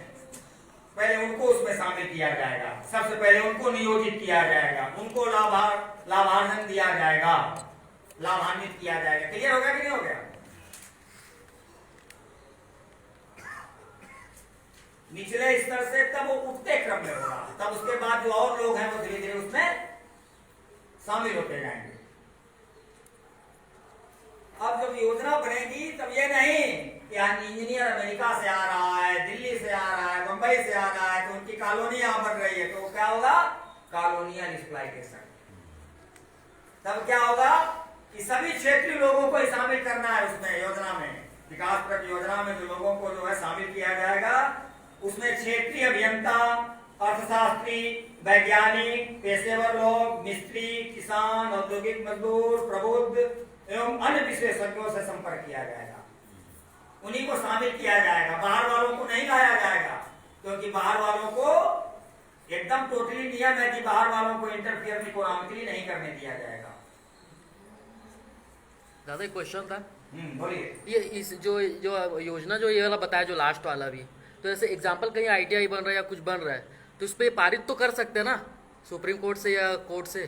पहले उनको उसमें शामिल किया जाएगा, सबसे पहले उनको नियोजित किया जाएगा, उनको लाभार्जन दिया जाएगा, लाभान्वित किया जाएगा। क्लियर हो गया कि नहीं हो गया? निचले स्तर से तब वो उठते क्रम में होगा, तब उसके बाद जो और लोग हैं वो धीरे धीरे उसमें शामिल होते जाएंगे। अब जब योजना बनेगी तब ये नहीं कि इंजीनियर अमेरिका से आ रहा है, दिल्ली से आ रहा है, मुंबई से आ रहा है, तो उनकी कॉलोनी यहाँ बन रही है, तो क्या होगा? Colonial exploitation. तब क्या होगा कि सभी क्षेत्रीय लोगों को शामिल करना है उसमें, योजना में, विकास परक योजना में जो लोगों को जो है शामिल किया जाएगा, उसमें क्षेत्रीय अभियंता, अर्थशास्त्री, वैज्ञानिक, पेशेवर लोग, मिस्त्री, किसान, औद्योगिक मजदूर, प्रबुद्ध एवं अन्य विशेषज्ञों से संपर्क किया जाएगा, उन्हीं को शामिल किया जाएगा। बाहर वालों को नहीं लाया जाएगा, क्योंकि बाहर वालों को एकदम टोटली नियम है कि बाहर वालों को इंटरफियर इकोनॉमिकली नहीं करने दिया जाएगा। दादा एक क्वेश्चन था, बोलिए। ये इस जो योजना जो ये वाला बताया, जो लास्ट वाला भी, तो जैसे एग्जांपल कहीं आईटीआई बन रहा है या कुछ बन रहा है, तो इस पे पारित तो कर सकते हैं ना सुप्रीम कोर्ट से या कोर्ट से?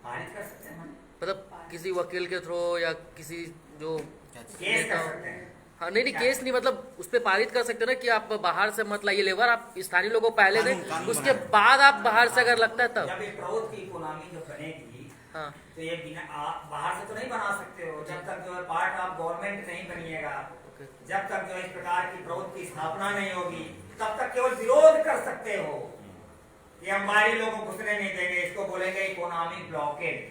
पारित कर सकते हैं, मतलब किसी वकील के थ्रू या किसी जो केस कर सकते हैं। हाँ नहीं केस नहीं, मतलब उस पर पारित कर सकते हैं ना कि आप बाहर से मत लाइए लेबर, आप स्थानीय लोगों को पहले दें, उसके बाद आप बाहर से अगर लगता है तब। जब ये प्रौद्योगिकी की इकोनॉमी जो बनेगी, हाँ तो ये बिना आप बाहर से तो नहीं बना सकते हो, जब तक जो है पार्ट ऑफ गवर्नमेंट नहीं बनिएगा, जब तक जो इस प्रकार की प्रौद्योगिकी की स्थापना नहीं होगी, तब तक केवल विरोध कर सकते हो। ये हम बाहरी लोगों को घुसने नहीं देंगे, इसको बोलेंगे इकोनॉमिक ब्लॉकेज।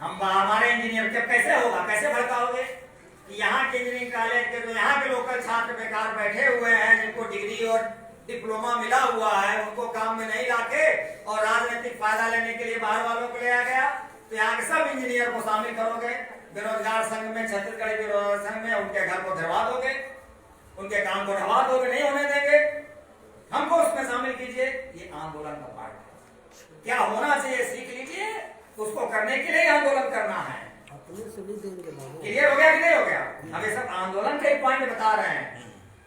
हम हमारे इंजीनियर जब कैसे होगा, कैसे भड़काओगे कि यहाँ के इंजीनियरिंग कॉलेज के जो यहाँ के लोकल छात्र बेकार बैठे हुए हैं, जिनको डिग्री और डिप्लोमा मिला हुआ है, उनको काम में नहीं लाके और राजनीतिक फायदा लेने के लिए बाहर वालों को ले आ गया, तो यहाँ के सब इंजीनियर को शामिल करोगे बेरोजगार संघ में, छत्तीसगढ़ बेरोजगार संघ में, उनके घर को धरवा दोगे, उनके काम को ढवा दोगे, नहीं होने देंगे। हमको उसमें शामिल कीजिए। ये आंदोलन का पार्ट है। क्या होना चाहिए सीख लीजिए, उसको करने के लिए आंदोलन करना है। अपने से नहीं देंगे बाबा। क्लियर हो गया कि नहीं हो गया? हम ये सब आंदोलन के पॉइंट बता रहे हैं।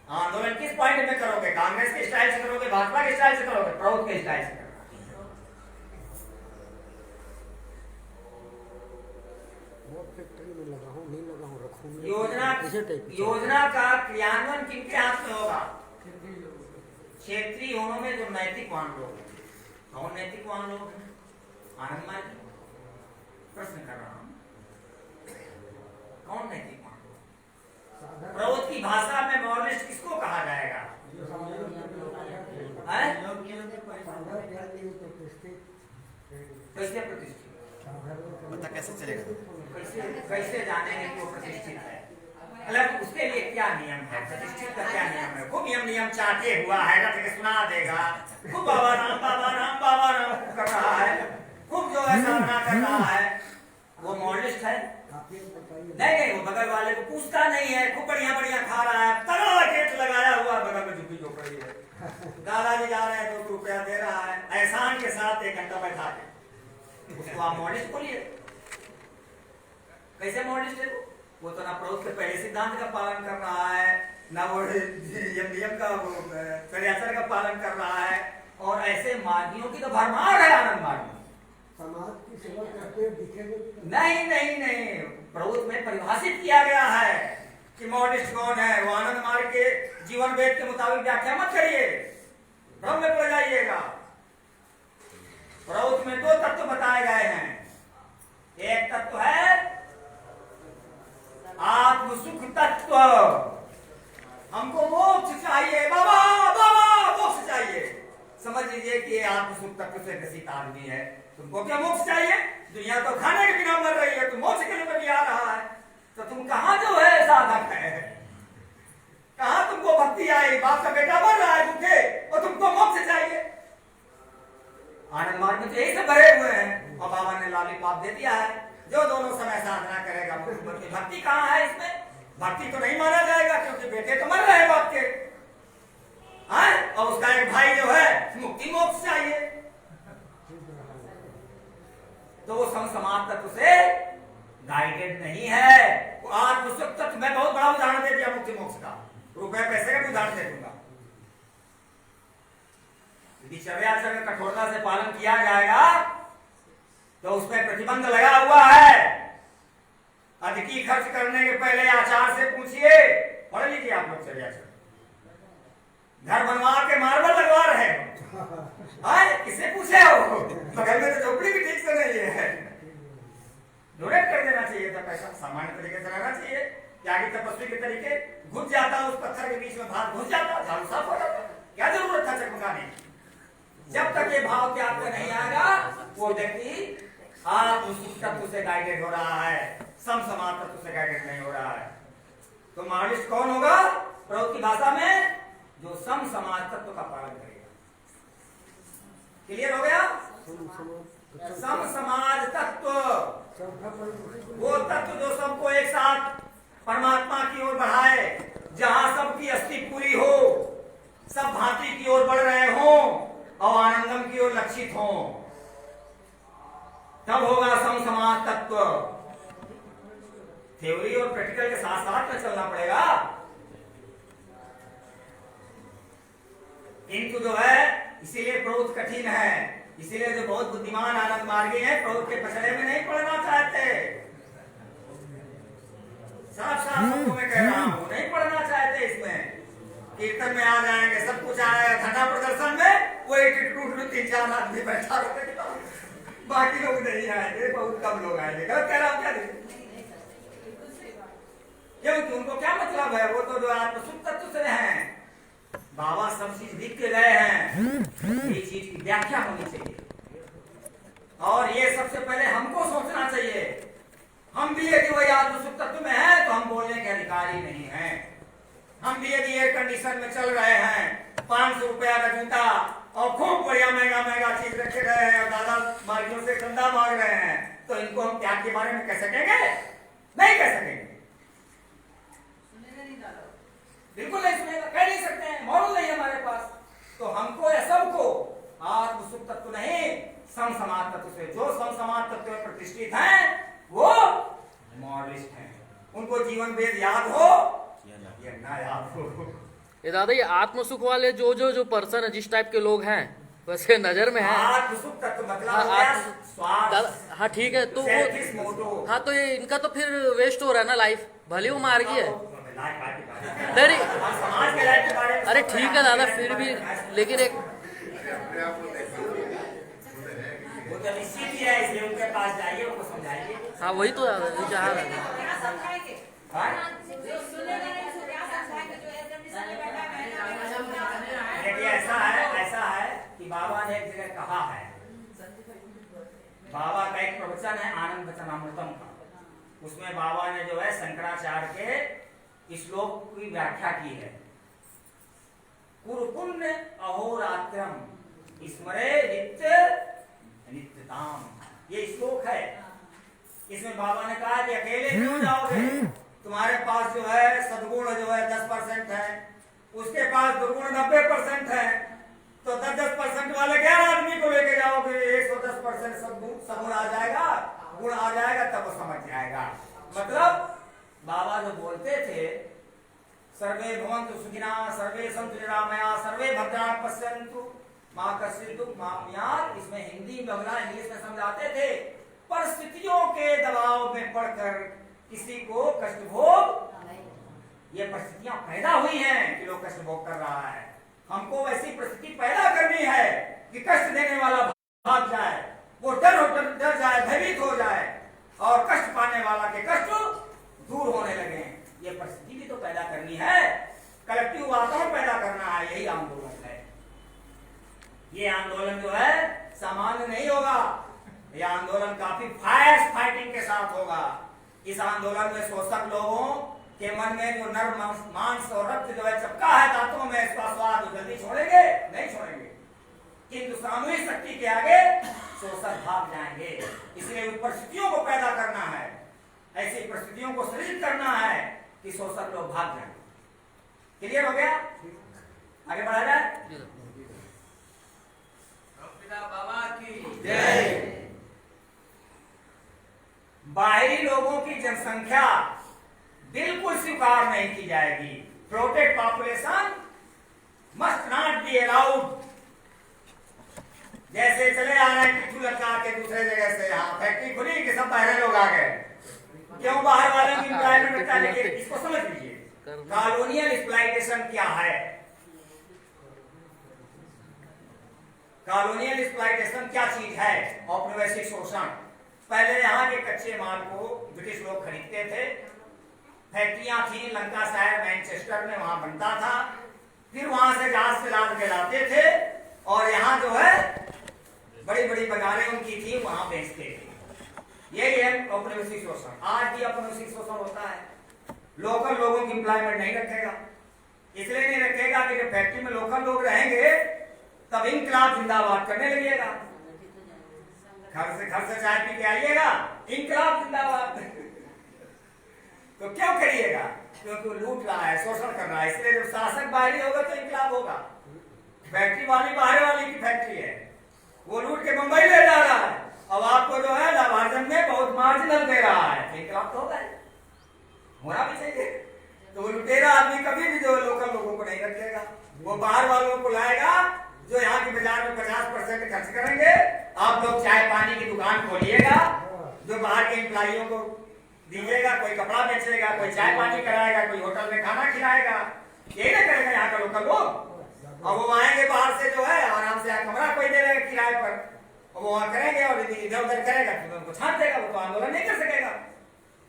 आंदोलन किस पॉइंट में करोगे? कांग्रेस के स्टाइल से करोगे, भाजपा के स्टाइल से करोगे, प्रौद्ध के स्टाइल से? फैक्ट्री में लगा हूँ, नहीं लगा हूँ, रखूंगा। योजना का क्रियान्वयन किनके हाथ में होगा? क्षेत्रीय होने में जो नैतिकवान लोग हैं। कौन नैतिकवान लोग हैं? आनंद मान प्रश्न कर रहा हूं, कौन नैतिकवान लोग? प्रौद्ध की भाषा में मॉरलिस्ट किसको कहा जाएगा? कैसे प्रतिष्ठित? पता कैसे चलेगा? कैसे जानेंगे कि वो प्रतिष्ठित है? मतलब उसके लिए क्या नियम है? प्रतिष्ठित का क्या नियम है? खूब नियम चाटे हुआ है, रट के सुना देगा, खूब बाबा राम कर रहा है, खूब जो है साधना कर रहा है, वो मॉडलिस्ट है? नहीं, वो बगल वाले को पूछता नहीं है, खूब बढ़िया बढ़िया खा रहा है, तगड़ा गेट लगाया हुआ, बगल में झुग्गी झोपड़ी है, दादाजी जा रहे हैं 2 रुपया दे रहा है, एहसान के साथ 1 घंटा बैठा के, उसको आप मॉडलिस्ट बोलिए? कैसे मॉडलिस्ट है वो? तो ना प्रौद्ध के पहले सिद्धांत का पालन कर रहा है, ना वो नियम का चर्याचर का पालन कर रहा है, और ऐसे मार्गियों की तो भरमार है आनंद मार्ग में। समाज की सेवा करते दिखेंगे नहीं, प्रौद्ध में परिभाषित किया गया है कि मॉडलिस्ट कौन है। वो आनंद मार्ग के जीवन वेद के मुताबिक व्याख्या मत करिए, भ्रम में पड़ जाइएगा। प्रौद्ध में 2 तत्व बताए गए हैं। एक तत्व है आत्म सुख तत्व। हमको मोक्ष चाहिए बाबा, मोक्ष चाहिए। समझ लीजिए कि ये आत्म सुख तत्व से ग्रसित आदमी है। तुमको क्या मोक्ष चाहिए? दुनिया तो खाने के बिना मर रही है, तुम मोक्ष के लिए भी आ रहा है, तो तुम कहाँ जो है साधक है? कहाँ तुमको भक्ति आई? बाप का बेटा मर रहा है भूखे और तुमको मोक्ष चाहिए? आनंद मार्ग में तो यही सब भरे हुए हैं, और बाबा ने लॉलीपॉप दे दिया है, जो दोनों समय साधना करेगा। भक्ति कहाँ है इसमें? भक्ति तो नहीं माना जाएगा, क्योंकि बेटे तो मर रहे हैं बाप के, और उसका एक भाई जो है मुक्ति मोक्ष चाहिए, तो वो समाज तत्व से गाइडेड नहीं है। वो आत्म सुख तत्व, मैं बहुत बड़ा उदाहरण दे दिया मुक्ति मोक्ष का, रुपए पैसे का भी उदाहरण दे दूंगा। चर्याचरण में कठोरता से पालन किया जाएगा तो उसमें प्रतिबंध लगा हुआ है। अधिकी खर्च करने के पहले आचार से पूछिए। पढ़ लीजिए आप लोग चर्याचरण। घर बनवा के मार्बल लगवा रहे हैं, किससे पूछे हो? बगल में तो झोपड़ी भी ठीक से नहीं है। डोनेट कर देना चाहिए था पैसा, सामान्य तरीके से रहना चाहिए। त्यागी तपस्वी के तरीके, घुस जाता उस पत्थर के बीच में, भाग घुस जाता, झाड़ू साफ हो जाता। क्या जरूरत था चकमकाने की? जब तक ये भाव त्याग में नहीं आएगा, वो व्यक्ति आत्म सुख तत्व से गाइडेड हो रहा है, समाज तत्व से गाइडेड नहीं हो रहा है। तो मॉडलिस्ट कौन होगा? प्रौद्ध की भाषा में जो समाज तत्व का पालन करेगा। क्लियर हो गया? समाज तत्व वो तत्व जो सबको एक साथ परमात्मा की ओर बढ़ाए, जहां सबकी अस्थि पूरी हो, सब भांति की ओर बढ़ रहे हो और आनंदम की ओर लक्षित हो, तब होगा समाज तत्व। थ्योरी और प्रैक्टिकल के साथ साथ में चलना पड़ेगा। किंतु जो है, इसीलिए प्रौद्ध कठिन है, इसीलिए जो बहुत बुद्धिमान आनंद मार्गी हैं प्रौद्ध के पछड़े में नहीं पड़ना चाहते। साफ शब्दों में कह रहा हूं, नहीं पढ़ना चाहते। इसमें कीर्तन में आ जाएंगे, सब कुछ आएगा, घटा प्रदर्शन में वो 3-4 आदमी बैठा रहेगा, बाकी लोग नहीं आएंगे, बहुत कम लोग आएंगे। गलत कह रहा हूं क्या? क्योंकि उनको क्या मतलब है? वो तो जो आत्मसुख तत्व से हैं। बाबा सब चीज लिख के गए हैं, ये चीज की व्याख्या होनी चाहिए, और ये सबसे पहले हमको सोचना चाहिए। हम भी यदि वही आत्मसुख तत्व में है तो हम बोलने के अधिकारी नहीं है। हम भी यदि एयर कंडीशन में चल रहे हैं, 500 रुपया का जूता और खूब बढ़िया महंगा चीज रखे रहे हैं और दादा मार्गियों से कंधा मांग रहे हैं, तो इनको हम त्याग के बारे में कह सकेंगे? नहीं कह सकेंगे, बिल्कुल नहीं सुनेगा, कह नहीं सकते हैं, मॉडल नहीं हमारे पास। तो हमको या सबको आत्म सुख तत्व नहीं, सम समाज तत्व से, जो सम समाज तत्व में प्रतिष्ठित हैं वो मॉडलिस्ट हैं। उनको जीवन वेद याद हो या ना याद हो। ये दादा ये आत्म सुख वाले जो पर्सन है, जिस टाइप के लोग हैं वैसे नजर में है। आत्म सुख तत्व मतलब हाँ, हो गया आत्म- स्वार्थ, हाँ ठीक है, तो selfish motive। वो हाँ तो ये इनका तो फिर वेस्ट हो रहा है ना लाइफ, भले वो मार्गी है। हम नहीं समाज के लाइफ के बारे में अरे ठीक है दादा, फिर भी लेकिन एक वो तो निश्चित ही है, इसलिए उनके पास जाइए, उनको समझाइए। हाँ वही तो दादा जो चाह रहा है। क्या समझाएंगे? हाँ? जो सुनेगा नहीं उसको क्या समझाएंगे? जो एयर कंडीशन में बैठा है, देखिए ऐसा है कि बाबा ने एक जगह कहा है, बाबा का एक प्रवचन है आनंद वचनामृतम का, उसमें बाबा ने जो है शंकराचार्य के श्लोक की व्याख्या की है। कुरुपुण्य अहोरात्रम स्मरे नित्य नित्यताम, ये श्लोक है। इसमें बाबा ने कहा कि अकेले क्यों जाओगे, तुम्हारे पास जो है सद्गुण जो है 10% है, उसके पास दुर्गुण 90% है, तो 10% वाले 11 आदमी को लेके जाओगे, 110% सद्गुण आ जाएगा, गुण आ जाएगा, तब वो समझ जाएगा। मतलब बाबा जो बोलते थे सर्वे भवन्तु सुखिनः सर्वे सन्तु निरामया सर्वे भद्राणि पश्यन्तु मां कश्चित् दुःखं माप्नुयात्, इसमें हिंदी बंगला इंग्लिश में समझाते थे। परिस्थितियों के दबाव में पड़कर किसी को कष्ट भोग, ये परिस्थितियां पैदा हुई हैं कि लोग कष्ट भोग कर रहा है। हमको वैसी परिस्थिति पैदा करनी है कि कष्ट देने वाला भाग जाए, वो डर जाए, भयभीत हो जाए, और कष्ट पाने वाला के कष्ट दूर होने लगे। ये परिस्थिति भी तो पैदा करनी है, कलेक्टिव वातावरण पैदा करना है, यही आंदोलन है। ये आंदोलन जो है सामान्य नहीं होगा, ये आंदोलन काफी फाइटिंग के साथ होगा। इस आंदोलन में शोषक लोगों के मन में जो नर्म मांस और रक्त जो है चपका है दांतों में, इसका स्वाद जल्दी छोड़ेंगे नहीं छोड़ेंगे, किंतु सामूहिक शक्ति के आगे शोषक भाग जाएंगे। इसलिए उन परिस्थितियों को पैदा करना है, ऐसी परिस्थितियों को सृजित करना है कि शोषक लोग भाग जाएंगे। क्लियर हो गया? आगे बढ़ा जाए। बाबा की जय। बाहरी लोगों की जनसंख्या बिल्कुल स्वीकार नहीं की जाएगी। Protect population must not be allowed. जैसे चले आ रहे हैं पिट्ठू लटका के दूसरे जगह से, यहाँ फैक्ट्री खुली कि सब बाहर लोग आ गए, क्यों बाहर वाले की एम्प्लॉयमेंट बचा लेंगे? इसको समझ लीजिए, कॉलोनियल एक्सप्लॉयटेशन क्या है। कॉलोनियल एक्सप्लॉयटेशन क्या चीज है? औपनिवेशिक शोषण। पहले यहाँ के कच्चे माल को ब्रिटिश लोग खरीदते थे, फैक्ट्रियां थी लंकाशायर मैनचेस्टर में, वहां बनता था, फिर वहां से जहाज से लाद के लाते थे, और यहाँ जो है बड़ी बड़ी बाजारें उनकी थी, वहां बेचते थे। यही है औपनिवेशिक शोषण। आज भी औपनिवेशिक शोषण होता है। लोकल लोगों की एम्प्लॉयमेंट नहीं रखेगा, इसलिए नहीं रखेगा कि जब फैक्ट्री में लोकल लोग रहेंगे तब इनकलाब जिंदाबाद करने लगेगा। घर से चाय पी के आइएगा, इनकलाब जिंदाबाद। तो क्यों करिएगा? क्योंकि वो लूट रहा है, शोषण कर रहा है। इसलिए जब शासक बाहरी होगा तो इनकलाब होगा। फैक्ट्री वाली बाहर वाली की फैक्ट्री है, वो लूट के मुंबई ले जा रहा है, अब आपको जो है लाभार्जन में बहुत मार्जिनल दे रहा है, तो इनकलाब तो होगा, होना भी चाहिए। तो वो लुटेरा आदमी कभी भी जो लोकल लोगों को नहीं रखेगा, वो बाहर वालों को लाएगा जो यहाँ की बाजार में 50% खर्च करेंगे। आप लोग चाय पानी की दुकान खोलिएगा, जो बाहर के एम्प्लॉइयों को दीजिएगा, कोई कपड़ा बेचेगा, कोई चाय पानी कराएगा, कोई होटल में खाना खिलाएगा, यही ना करेगा यहाँ का लोकल लोग। और वो आएंगे बाहर से जो है आराम से कमरा कोई दे देगा किराए पर, और वो वहां करेंगे और इधर उधर करेगा तो उनको छाट देगा, वो तो आंदोलन नहीं कर सकेगा,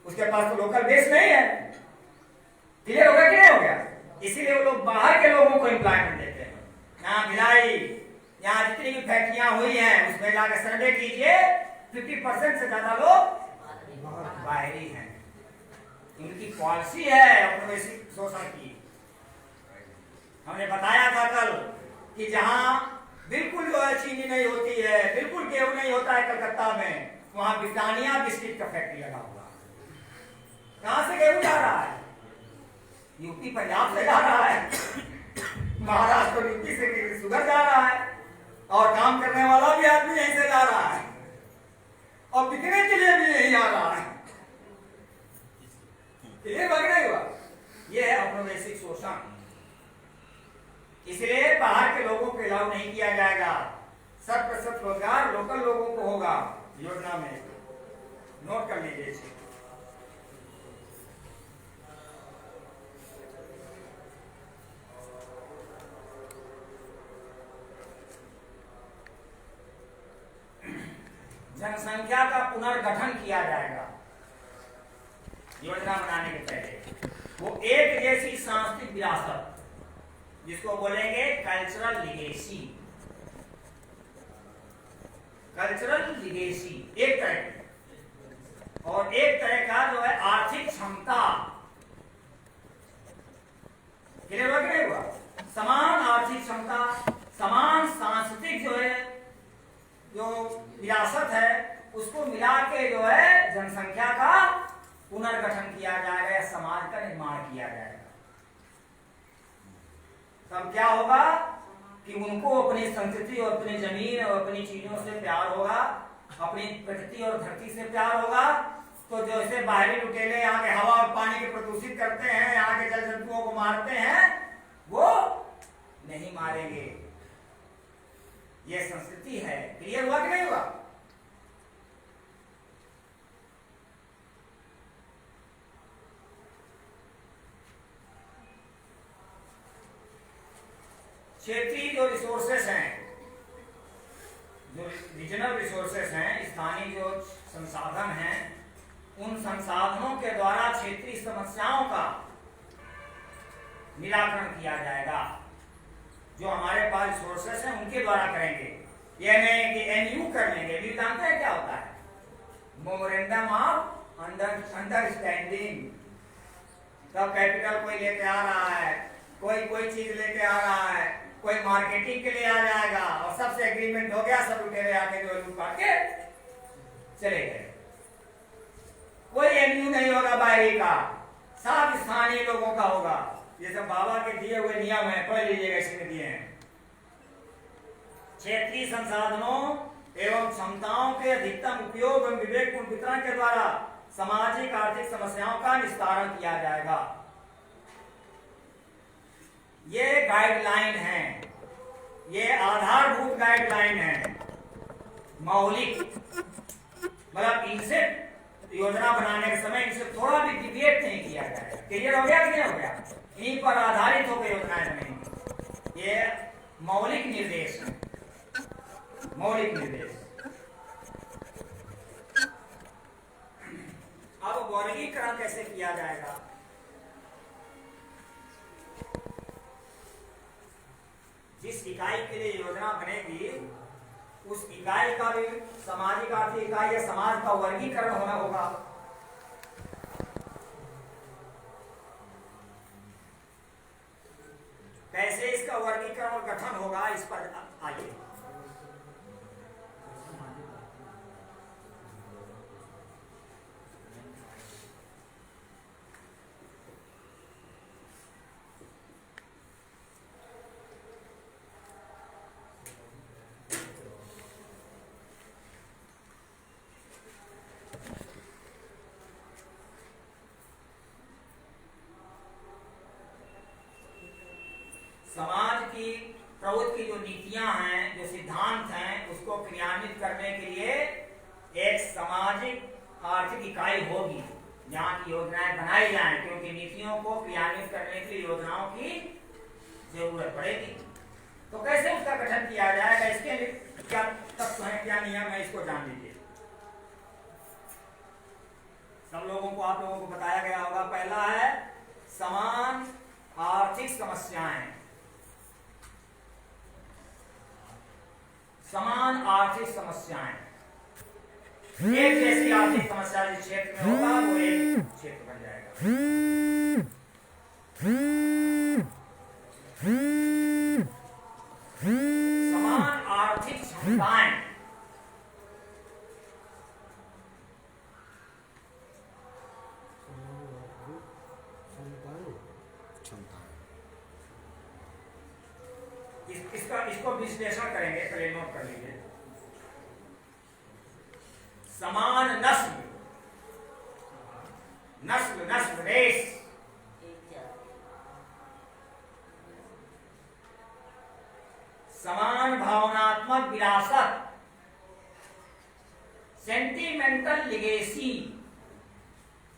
उसके पास तो लोकल बेस नहीं है। क्लियर हो गया कि नहीं हो गया? इसीलिए वो लोग बाहर के लोगों को एम्प्लॉयमेंट देते हैं। यहाँ भिलाई, यहाँ जितनी भी फैक्ट्रियां हुई हैं उसमें जाकर सर्वे कीजिए, 50% से ज्यादा लोग बाहरी हैं। इनकी पॉलिसी है औपनिवेशिक शोषण की। हमने बताया था कल कि जहां बिल्कुल जो है चीनी नहीं होती है, बिल्कुल गेहूं नहीं होता है कलकत्ता में, वहां ब्रिटानिया बिस्किट का फैक्ट्री लगा हुआ। कहां से गेहूं जा रहा है? यूपी पंजाब से जा रहा है। महाराष्ट्र और यूपी से सुधर जा रहा है और काम करने वाला भी आदमी यहीं से जा रहा है और बिकने के लिए भी यही आ रहा है। ये बग नहीं हुआ, ये है औपनिवेशिक शोषण। इसलिए बाहर के लोगों को अलाउ नहीं किया जाएगा। 100% रोजगार लोकल लोगों को होगा योजना में, नोट कर लीजिए इसे। जनसंख्या का पुनर्गठन किया जाएगा योजना बनाने के पहले। वो एक जैसी सांस्कृतिक विरासत जिसको बोलेंगे कल्चरल लिगेसी, कल्चरल लिगेसी एक तरह की, और एक तरह का जो है आर्थिक क्षमता। क्लियर हुआ कि नहीं हुआ? समान आर्थिक क्षमता, समान सांस्कृतिक जो है जो विरासत है उसको मिला के जो है जनसंख्या का पुनर्गठन किया जाएगा, समाज का निर्माण किया जाएगा। तब क्या होगा कि उनको अपनी संस्कृति और अपनी जमीन और अपनी चीजों से प्यार होगा, अपनी प्रकृति और धरती से प्यार होगा। तो जैसे बाहरी लुटेरे यहाँ के हवा और पानी के प्रदूषित करते हैं, यहाँ के जल जंतुओं को मारते हैं, वो नहीं मारेंगे। ये संस्कृति है। क्लियर हुआ कि नहीं हुआ? क्षेत्रीय जो रिसोर्सेस हैं, जो रीजनल रिसोर्सेस हैं, स्थानीय जो संसाधन हैं, उन संसाधनों के द्वारा क्षेत्रीय समस्याओं का निराकरण किया जाएगा। जो हमारे पास रिसोर्सेस हैं उनके द्वारा करेंगे। ये नहीं कि एमयू कर लेंगे। एमयू जानते हैं क्या होता है? Memorandum of understanding. तब कैपिटल कोई लेके आ रहा है, कोई चीज लेके आ रहा है, कोई मार्केटिंग के लिए आ जाएगा और सबसे एग्रीमेंट हो गया, सब लुटेरे आके जो लूट काट के चले गए। कोई एमयू नहीं होगा बाहरी का, सब स्थानीय लोगों का होगा। ये सब बाबा के दिए हुए नियम है, पढ़ लीजिएगा, इसमें दिए हैं। क्षेत्रीय संसाधनों एवं क्षमताओं के अधिकतम उपयोग एवं विवेकपूर्ण वितरण के द्वारा सामाजिक आर्थिक समस्याओं का निस्तारण किया जाएगा। ये गाइडलाइन है, ये आधारभूत गाइडलाइन है, मौलिक। मतलब इनसे योजना बनाने के समय इनसे थोड़ा भी डिविएट नहीं किया जाएगा। क्लियर हो गया कि नहीं हो गया? इन्हीं पर आधारित होकर योजनाएं बनेंगी। ये मौलिक निर्देश है, मौलिक निर्देश। अब वर्गीकरण कैसे किया जाएगा? जिस इकाई के लिए योजना बनेगी उस इकाई का भी सामाजिक आर्थिक इकाई या समाज का वर्गीकरण होना होगा। कैसे इसका वर्गीकरण और गठन होगा, इस पर आइए। समाज की प्रवृत्ति की जो नीतियां हैं, जो सिद्धांत हैं, उसको क्रियान्वित करने के लिए एक सामाजिक आर्थिक इकाई होगी जहां की योजनाएं बनाई जाएं, क्योंकि नीतियों को क्रियान्वित करने के लिए योजनाओं की जरूरत पड़ेगी। तो कैसे उसका गठन किया जाएगा, इसके लिए क्या तत्व है, क्या नियम है, इसको जान लीजिए। सब लोगों को, आप लोगों को बताया गया होगा। पहला है समान आर्थिक समस्याएं। समान आर्थिक समस्याएं, एक जैसी आर्थिक समस्या जिस क्षेत्र में होगा वो एक क्षेत्र बन जाएगा। समान आर्थिक क्षमताएं, इसको विश्लेषण करेंगे, पहले नोट कर लीजिए। समान नस्ल, नस्ल नस्ल रेस, समान भावनात्मक विरासत, सेंटिमेंटल लिगेसी,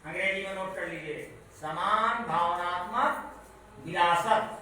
अंग्रेजी में नोट कर लीजिए, समान भावनात्मक विरासत,